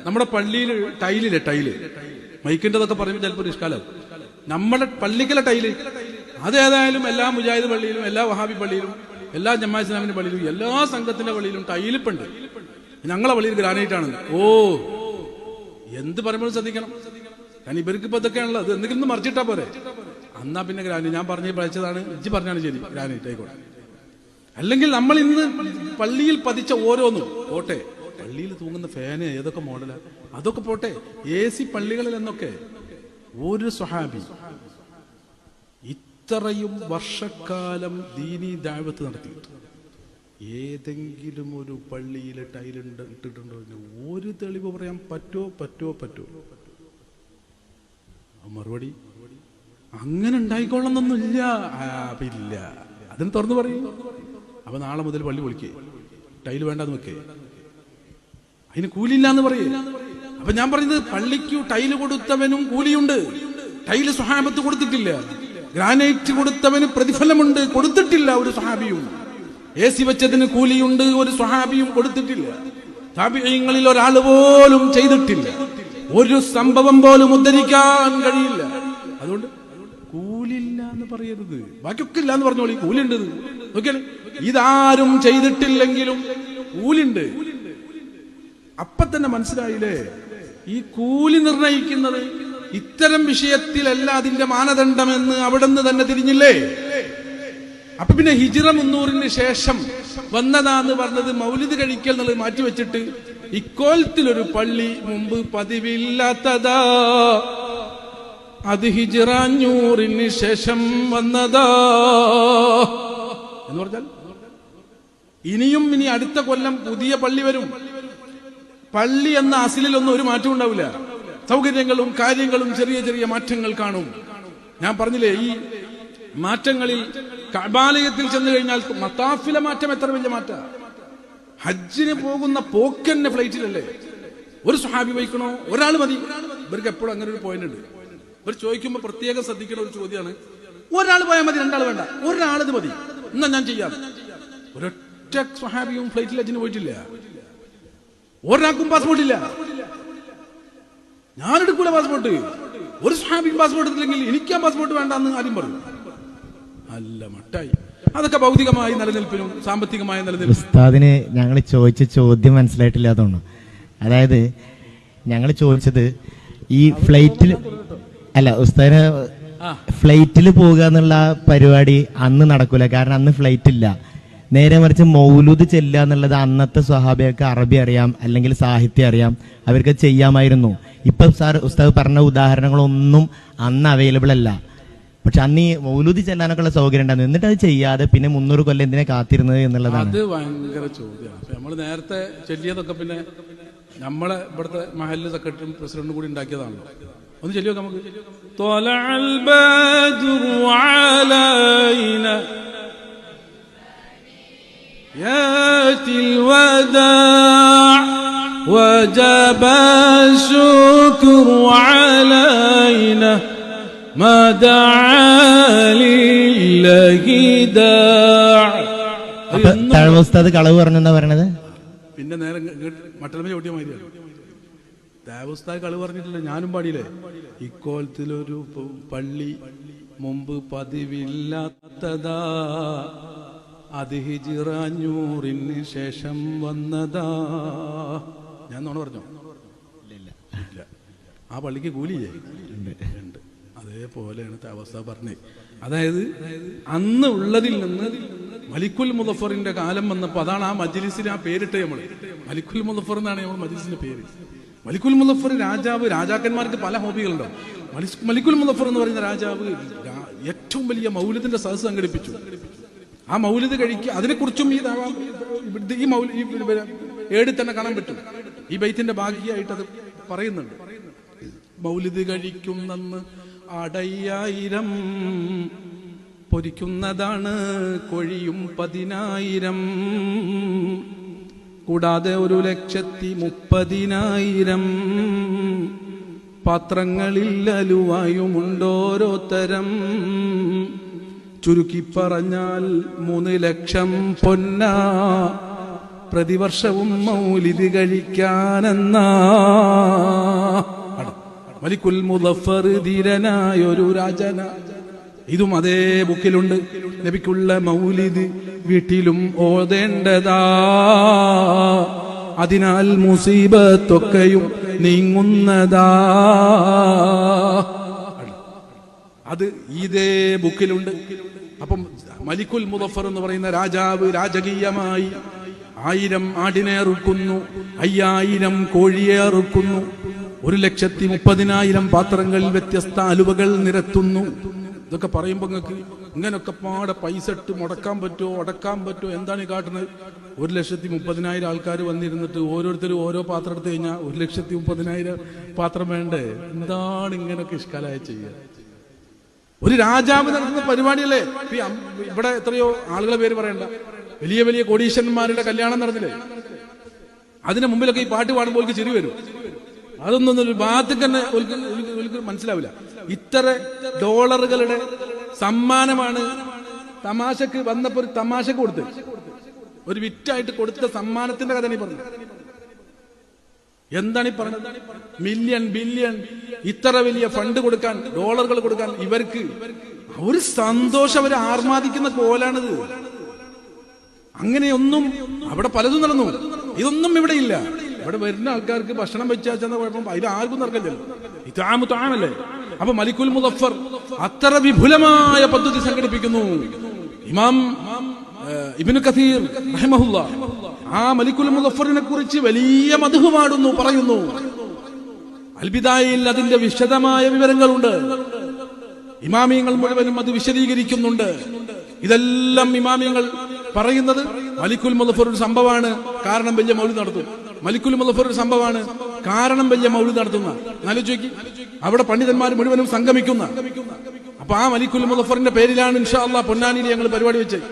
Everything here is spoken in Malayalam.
നമ്മുടെ പള്ളിയിൽ ടൈല് മൈക്കിൻ്റെതൊക്കെ പറയുമ്പോൾ ചിലപ്പോൾ നിഷ്കാലാവും. നമ്മുടെ പള്ളിക്കലെ ടൈല് അതേതായാലും എല്ലാ മുജാഹിദ് പള്ളിയിലും എല്ലാ വഹാബി പള്ളിയിലും എല്ലാ ജമാഅത്ത് ഇസ്ലാമിന്റെ പള്ളിയിലും എല്ലാ സംഘത്തിന്റെ പള്ളിയിലും ടൈലിപ്പുണ്ട്. ഞങ്ങളെ പള്ളിയിൽ ഗ്രാനൈറ്റ് ആണ്. ഓ, എന്ത് പറയുമ്പോഴും ശ്രദ്ധിക്കണം. കാരണം ഇവർക്ക് ഇപ്പൊ ഇതൊക്കെയാണല്ലോ, അത് എന്തെങ്കിലും മറിച്ചിട്ടാ പോരെ. അന്നാ പിന്നെ ഗ്രാനൈറ്റ് ഞാൻ പറഞ്ഞ് പഠിച്ചതാണ്, ഇജ്ജ് പറഞ്ഞാണ് ശരി, ഗ്രാനൈറ്റ് ആയിക്കോട്ടെ. അല്ലെങ്കിൽ നമ്മൾ ഇന്ന് പള്ളിയിൽ പതിച്ച ഓരോന്നും പോട്ടെ, പള്ളിയിൽ തൂങ്ങുന്ന ഫാന് ഏതൊക്കെ മോഡലാ അതൊക്കെ പോട്ടെ, AC പള്ളികളിൽ എന്നൊക്കെ ഒരു സ്വഹാബി ഇത്രയും വർഷക്കാലം ദീനി ദഅവത്ത് നടത്തിയിട്ട് ഏതെങ്കിലും ഒരു പള്ളിയിൽ ടൈലുണ്ട് ഇട്ടിട്ടുണ്ടോ? ഒരു തെളിവ് പറയാൻ പറ്റോ? മറുപടി അങ്ങനെ ഉണ്ടായിക്കൊള്ളണമെന്നൊന്നുമില്ല. ഇല്ല, അതിന് തുറന്നു പറയും. അപ്പൊ നാളെ മുതൽ പള്ളി പൊളിക്കേ, ടൈല് വേണ്ടെന്ന് വെക്കേ, അതിന് കൂലിയില്ലാന്ന് പറയേ. അപ്പൊ ഞാൻ പറയുന്നത്, പള്ളിക്ക് ടൈല് കൊടുത്തവനും കൂലിയുണ്ട്. ടൈല് സ്വഹാബത്ത് കൊടുത്തിട്ടില്ല. ഗ്രാനൈറ്റ് കൊടുത്തവന് പ്രതിഫലമുണ്ട്, കൊടുത്തിട്ടില്ല ഒരു സ്വഹാബിയും. AC വെച്ചതിന് കൂലിയുണ്ട്, ഒരു സ്വഹാബിയും കൊടുത്തിട്ടില്ല. താബിഈങ്ങളിൽ ഒരാൾ പോലും ചെയ്തിട്ടില്ല. ഒരു സംഭവം പോലും ഉദ്ധരിക്കാൻ കഴിയില്ല. അതുകൊണ്ട് കൂലില്ല എന്ന് പറയരുത്. ബാക്കിയൊക്കെ ഇല്ല എന്ന് പറഞ്ഞോളി, കൂലിണ്ട്. നോക്കിയാൽ ഇതാരും ചെയ്തിട്ടില്ലെങ്കിലും കൂലിണ്ട്. അപ്പൊ തന്നെ മനസ്സിലായില്ലേ, ഈ കൂലി നിർണയിക്കുന്നത് ഇത്തരം വിഷയത്തിലല്ല അതിന്റെ മാനദണ്ഡമെന്ന് അവിടെ നിന്ന് തന്നെ തിരിഞ്ഞില്ലേ. അപ്പൊ പിന്നെ ഹിജ്റ 300 ശേഷം വന്നതാന്ന് പറഞ്ഞത് മൗലിദ് കഴിക്കൽ എന്നുള്ളത് മാറ്റിവെച്ചിട്ട് ഇക്കോലത്തിലൊരു പള്ളി മുമ്പ് പതിവില്ലാത്തതാ, അത് ഹിജ്റ 500 ശേഷം വന്നതാ എന്ന് പറഞ്ഞാൽ ഇനി അടുത്ത കൊല്ലം പുതിയ പള്ളി വരും. പള്ളി എന്ന അസിലൊന്നും ഒരു മാറ്റം ഉണ്ടാവില്ല. സൗകര്യങ്ങളും കാര്യങ്ങളും ചെറിയ ചെറിയ മാറ്റങ്ങൾ കാണും. ഞാൻ പറഞ്ഞില്ലേ, ഈ മാറ്റങ്ങളിൽ കഅബാലയത്തിൽ ചെന്ന് കഴിഞ്ഞാൽ മത്താഫിലെ മാറ്റം എത്ര വലിയ മാറ്റാ. ഹജ്ജിന് പോകുന്ന പോക്കന്നെ ഫ്ലൈറ്റിലല്ലേ. ഒരു സ്വഹാബി വഹിക്കണോ? ഒരാൾ മതി. ഇവർക്ക് എപ്പോഴും അങ്ങനെ ഒരു പോയിന്റ് ഉണ്ട്. ഇവർ ചോദിക്കുമ്പോൾ പ്രത്യേകം ശ്രദ്ധിക്കുന്ന ഒരു ചോദ്യമാണ്, ഒരാൾ പോയാൽ മതി, രണ്ടാൾ വേണ്ട, ഒരാളത് മതി, എന്നാ ഞാൻ ചെയ്യാം. ഒരൊറ്റ സ്വഹാബിയും ഫ്ലൈറ്റിൽ ഹജ്ജിന് പോയിട്ടില്ല. ഒരാൾക്കും പാസ്പോർട്ട് ഇല്ല. ഞാനെടുക്കൂല പാസ്പോർട്ട്. ഒരു സ്വഹാബിക്കും പാസ്പോർട്ട് എടുത്തില്ലെങ്കിൽ എനിക്കാ പാസ്പോർട്ട് വേണ്ടെന്ന് ആരും പറയും. അല്ല മട്ടായി. അതൊക്കെ ഭൗതികമായ നിലനിൽപ്പിനും സാമ്പത്തികമായ നിലനിൽപ്പിനും. ഉസ്താദിന് ഞങ്ങൾ ചോദിച്ച ചോദ്യം മനസ്സിലായിട്ടില്ല. അതുകൊണ്ട് അതായത് ഞങ്ങൾ ചോദിച്ചത് ഈ ഫ്ലൈറ്റിൽ അല്ല, ഉസ്താദിന് ഫ്ലൈറ്റിൽ പോകുക എന്നുള്ള പരിപാടി അന്ന് നടക്കൂല. കാരണം അന്ന് ഫ്ലൈറ്റ് ഇല്ല. നേരെ മറിച്ച് മൗലൂദ് ചെല്ലുക എന്നുള്ളത് അന്നത്തെ സ്വഹാബികൾക്ക് അറബി അറിയാം, അല്ലെങ്കിൽ സാഹിത്യം അറിയാം, അവർക്ക് ചെയ്യാമായിരുന്നു. ഇപ്പം ഉസ്താദ് പറഞ്ഞ ഉദാഹരണങ്ങളൊന്നും അന്ന് അവൈലബിൾ അല്ല. പക്ഷെ അന്ന് ഈ മൗലൂദ് ചെല്ലാനൊക്കെ ഉള്ള സൗകര്യം ഉണ്ടായിരുന്നു. എന്നിട്ട് അത് ചെയ്യാതെ പിന്നെ 300 കൊല്ലം എന്തിനാ കാത്തിരുന്നത് എന്നുള്ളതാണ്. അത് ഭയങ്കര ചോദ്യമാണ്. നമ്മൾ നേരത്തെ ചെല്ലിയതൊക്കെ പിന്നെ നമ്മളെ ഇവിടുത്തെ മഹല്ല് സെക്രട്ടറിയും പ്രസിഡന്റും കൂടി ഉണ്ടാക്കിയതാണല്ലോ. ഒന്ന് ചെല്ലിയോ നമുക്ക്. ياتي الوداع وجب الشكر علينا ما دعا لله داع. ഉസ്താദ് കളവ് പറഞ്ഞെന്താ പറയണത്? പിന്നെ നേരെ മട്ടലമ്മ ചോട്ടിയ മാതിരിയാണ്. ദേവസ്ഥാൻ കളവ് പറഞ്ഞിട്ടില്ല, ഞാനും പാടിയില്ലേ. ഇക്കോലത്തിലൊരു പള്ളി മുമ്പ് പതിവില്ലാത്തതാ, അത് ഹിജ്റ 500 ശേഷം വന്നതാ. ഞാൻ നോണ പറഞ്ഞോ? ഇല്ല. ആ പള്ളിക്ക് കൂലിയേ ഉണ്ട്. അതേപോലെയാണ് അവസ്ഥ പറഞ്ഞത്. അതായത് അന്ന് ഉള്ളതിൽ നിന്ന് മലിക്കുൽ മുദഫറിന്റെ കാലം വന്നപ്പോൾ അതാണ് ആ മജ്ലിസിന് ആ പേരിട്ട്. നമ്മൾ മലിക്കുൽ മുദഫർ എന്നാണ് നമ്മൾ മജ്ലിസിന്റെ പേര്. മലിക്കുൽ മുദഫർ രാജാവ്, രാജാക്കന്മാർക്ക് പല ഹോബികളുണ്ടാവും. മലിക്കുൽ മുദഫർ എന്ന് പറയുന്ന രാജാവ് ഏറ്റവും വലിയ മൗലിദിന്റെ സദസ്സ് സംഘടിപ്പിച്ചു. ആ മൗലിദ് കഴിക്കുക, അതിനെക്കുറിച്ചും ഈ ഏടി തന്നെ കാണാൻ പറ്റും. ഈ ബൈത്തിന്റെ ഭാഗിയായിട്ട് അത് പറയുന്നുണ്ട്. മൗലിദ് കഴിക്കുന്നന്ന് അടയ്യായിരം പൊരിക്കുന്നതാണ് കൊഴിയും 10,000, കൂടാതെ 1,30,000 പാത്രങ്ങളിൽ അലുവായുമുണ്ടോരോ തരം. ചുരുക്കി പറഞ്ഞാൽ 3 ലക്ഷം പൊന്ന പ്രതിവർഷവും മൗലിദ് കഴിക്കാനെന്നാ. മലിക്കുൽ മുദഫർ ധീരനായൊരു രാജന. ഇതും അതേ ബുക്കിലുണ്ട്. നബിക്കുള്ള മൗലിദ് വീട്ടിലും ഓതേണ്ടതാ, അതിനാൽ മുസീബത്തൊക്കെയും നീങ്ങുന്നതാ. അത് ഇതേ ബുക്കിലുണ്ട്. അപ്പം മലിക്കുൽ മുദഫർ എന്ന് പറയുന്ന രാജാവ് രാജകീയമായി 1000 ആടിനെ അറുക്കുന്നു, 5000 കോഴിയെ അറുക്കുന്നു, 130,000 പാത്രങ്ങളിൽ വ്യത്യസ്ത അലുവകൾ നിരത്തുന്നു. ഇതൊക്കെ പറയുമ്പോ നിങ്ങൾക്ക് ഇങ്ങനൊക്കെ പാടെ പൈസ ഇട്ട് മുടക്കാൻ പറ്റുമോ, അടക്കാൻ പറ്റുമോ, എന്താണ് ഈ കാട്ടുന്നത്? 130,000 ആൾക്കാർ വന്നിരുന്നിട്ട് ഓരോരുത്തരും ഓരോ പാത്രം എടുത്തു കഴിഞ്ഞാൽ 130,000 പാത്രം വേണ്ടേ? എന്താണ് ഇങ്ങനൊക്കെ ഇഷ്കാലായ ചെയ്യുക? ഒരു രാജാവ് നടത്തുന്ന പരിപാടിയല്ലേ? ഇവിടെ എത്രയോ ആളുകളെ പേര് പറയണ്ട, വലിയ വലിയ കോടീശ്വരന്മാരുടെ കല്യാണം നടന്നില്ലേ? അതിന് മുമ്പിലൊക്കെ ഈ പാട്ട് പാടുമ്പോൾ ചിരി വരും. അതൊന്നും ഒരു ഭാഗത്തേക്ക് തന്നെ മനസ്സിലാവില്ല. ഇത്ര ഡോളറുകളുടെ സമ്മാനമാണ് തമാശക്ക് വന്നപ്പോ ഒരു തമാശക്ക് കൊടുത്ത്, ഒരു വിറ്റായിട്ട് കൊടുത്ത സമ്മാനത്തിന്റെ കഥ നീ പറഞ്ഞു. എന്താണ് ഈ പറഞ്ഞത്? മില്യൺ ബില്യൺ ഇത്ര വലിയ ഫണ്ട് കൊടുക്കാൻ, ഡോളറുകൾ കൊടുക്കാൻ ഇവർക്ക് ഒരു സന്തോഷം, അവർ ആർമാദിക്കുന്ന കോലാണിത്. അങ്ങനെയൊന്നും അവിടെ പലതും നടന്നു. ഇതൊന്നും ഇവിടെ ഇല്ല. ഇവിടെ വരുന്ന ആൾക്കാർക്ക് ഭക്ഷണം വെച്ചാൽ ചെന്ന കുഴപ്പം അതിൽ ആർക്കും നടക്കില്ലല്ലോ. ഇതാമല്ലേ? അപ്പൊ മലിക്കുൽ മുദഫർ അത്ര വിപുലമായ പദ്ധതി സംഘടിപ്പിക്കുന്നു. ഇമാം ഇബ്നു കസീർ റഹിമഹുല്ലാഹ് ആ മലിക്കുൽ മുദഫറിനെ കുറിച്ച് വലിയ മദ്ഹ് പാടുന്നു, പറയുന്നു. അൽബിദായിൽ അതിന്റെ വിശദമായ വിവരങ്ങളുണ്ട്. ഇമാമിയങ്ങൾ മുഴുവനും അത് വിശദീകരിക്കുന്നുണ്ട്. ഇതെല്ലാം ഇമാമിയങ്ങൾ പറയുന്നത് മലിക്കുൽ മുദഫർ ഒരു സംഭവമാണ്, കാരണം വലിയ മൗലിദ് നടത്തും. മലിക്കുൽ മുദഫർ ഒരു സംഭവമാണ്, കാരണം വലിയ മൗലിദ് നടത്തുന്ന. ആലോചിക്ക്, അവിടെ പണ്ഡിതന്മാർ മുഴുവനും സംഗമിക്കുന്ന. അപ്പൊ ആ മലിക്കുൽ മുദഫറിന്റെ പേരിലാണ് ഇൻഷാ അല്ലാഹ് പൊന്നാനിയിൽ ഞങ്ങൾ പരിപാടി വെച്ചത്.